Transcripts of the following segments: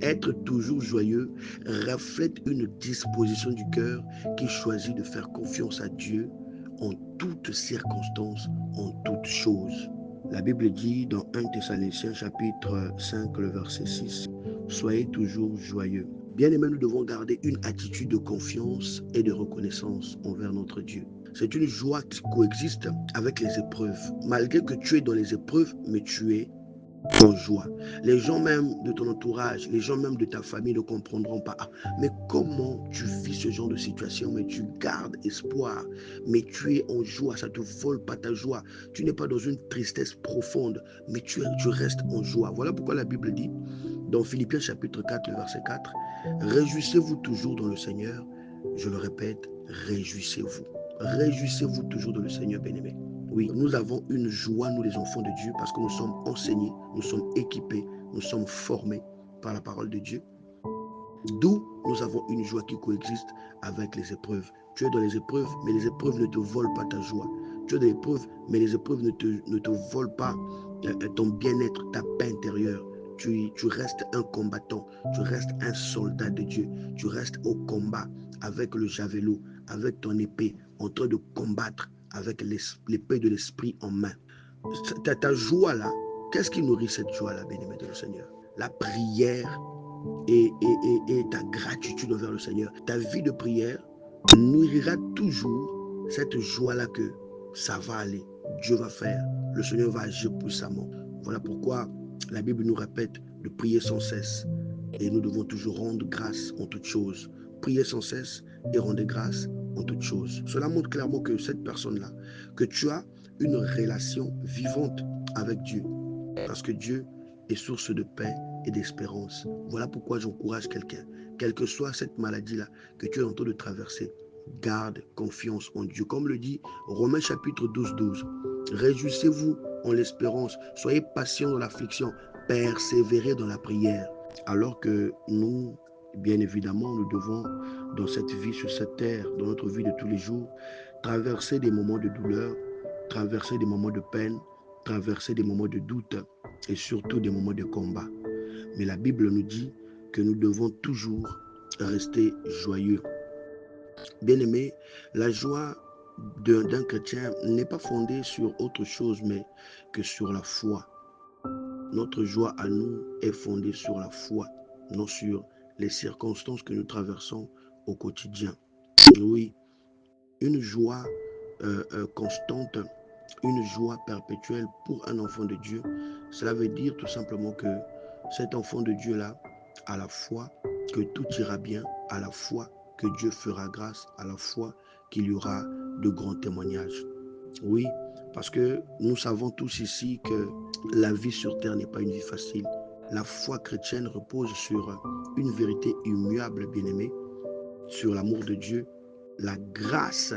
Être toujours joyeux reflète une disposition du cœur qui choisit de faire confiance à Dieu en toutes circonstances, en toutes choses. La Bible dit dans 1 Thessaloniciens chapitre 5, le verset 6, « Soyez toujours joyeux ». Bien-aimés, nous devons garder une attitude de confiance et de reconnaissance envers notre Dieu. C'est une joie qui coexiste avec les épreuves. Malgré que tu es dans les épreuves, mais tu es en joie. Les gens même de ton entourage, les gens même de ta famille ne comprendront pas. Ah, mais comment tu vis ce genre de situation? Mais tu gardes espoir, mais tu es en joie, ça ne te vole pas ta joie. Tu n'es pas dans une tristesse profonde, mais tu restes en joie. Voilà pourquoi la Bible dit, dans Philippiens chapitre 4, le verset 4, « Réjouissez-vous toujours dans le Seigneur. » Je le répète, réjouissez-vous. Réjouissez-vous toujours dans le Seigneur, bien-aimé. Oui, nous avons une joie, nous les enfants de Dieu, parce que nous sommes enseignés, nous sommes équipés, nous sommes formés par la parole de Dieu. D'où nous avons une joie qui coexiste avec les épreuves. Tu es dans les épreuves, mais les épreuves ne te volent pas ta joie. Tu es dans les épreuves, mais les épreuves ne te volent pas ton bien-être, ta paix intérieure. Tu restes un combattant, tu restes un soldat de Dieu. Tu restes au combat avec le javelot, avec ton épée, en train de combattre avec l'épée de l'esprit en main. Ta joie là, qu'est-ce qui nourrit cette joie là, bien-aimé de le Seigneur? La prière et ta gratitude envers le Seigneur. Ta vie de prière nourrira toujours cette joie-là que ça va aller, Dieu va faire, le Seigneur va agir puissamment. Voilà pourquoi la Bible nous répète de prier sans cesse et nous devons toujours rendre grâce en toutes choses. Prier sans cesse et rendre grâce en toutes choses. Cela montre clairement que cette personne-là, que tu as une relation vivante avec Dieu, parce que Dieu est source de paix et d'espérance. Voilà pourquoi j'encourage quelqu'un, quelle que soit cette maladie-là que tu es en train de traverser, garde confiance en Dieu. Comme le dit Romains chapitre 12, 12. Réjouissez-vous en l'espérance, soyez patients dans l'affliction, persévérez dans la prière. Alors que nous, bien évidemment, nous devons, dans cette vie, sur cette terre, dans notre vie de tous les jours, traverser des moments de douleur, traverser des moments de peine, traverser des moments de doute et surtout des moments de combat. Mais la Bible nous dit que nous devons toujours rester joyeux. Bien-aimé, la joie d'un chrétien n'est pas fondée sur autre chose mais que sur la foi. Notre joie à nous est fondée sur la foi, non sur les circonstances que nous traversons au quotidien. Oui, une joie constante, une joie perpétuelle pour un enfant de Dieu, cela veut dire tout simplement que cet enfant de Dieu-là a la foi que tout ira bien, à la foi que Dieu fera grâce, à la foi qu'il y aura de grands témoignages. Oui, parce que nous savons tous ici que la vie sur terre n'est pas une vie facile. La foi chrétienne repose sur une vérité immuable, bien-aimée, sur l'amour de Dieu, la grâce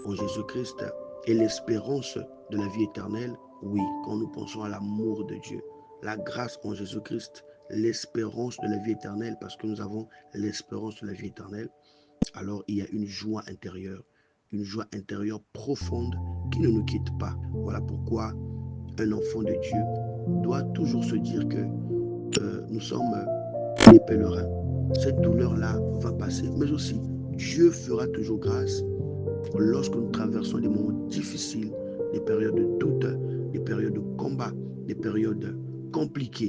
en Jésus-Christ et l'espérance de la vie éternelle. Oui, quand nous pensons à l'amour de Dieu, la grâce en Jésus-Christ, l'espérance de la vie éternelle, parce que nous avons l'espérance de la vie éternelle, alors il y a une joie intérieure profonde qui ne nous quitte pas. Voilà pourquoi un enfant de Dieu doit toujours se dire que nous sommes des pèlerins. Cette douleur-là va passer, mais aussi Dieu fera toujours grâce lorsque nous traversons des moments difficiles, des périodes de doute, des périodes de combat, des périodes compliquées.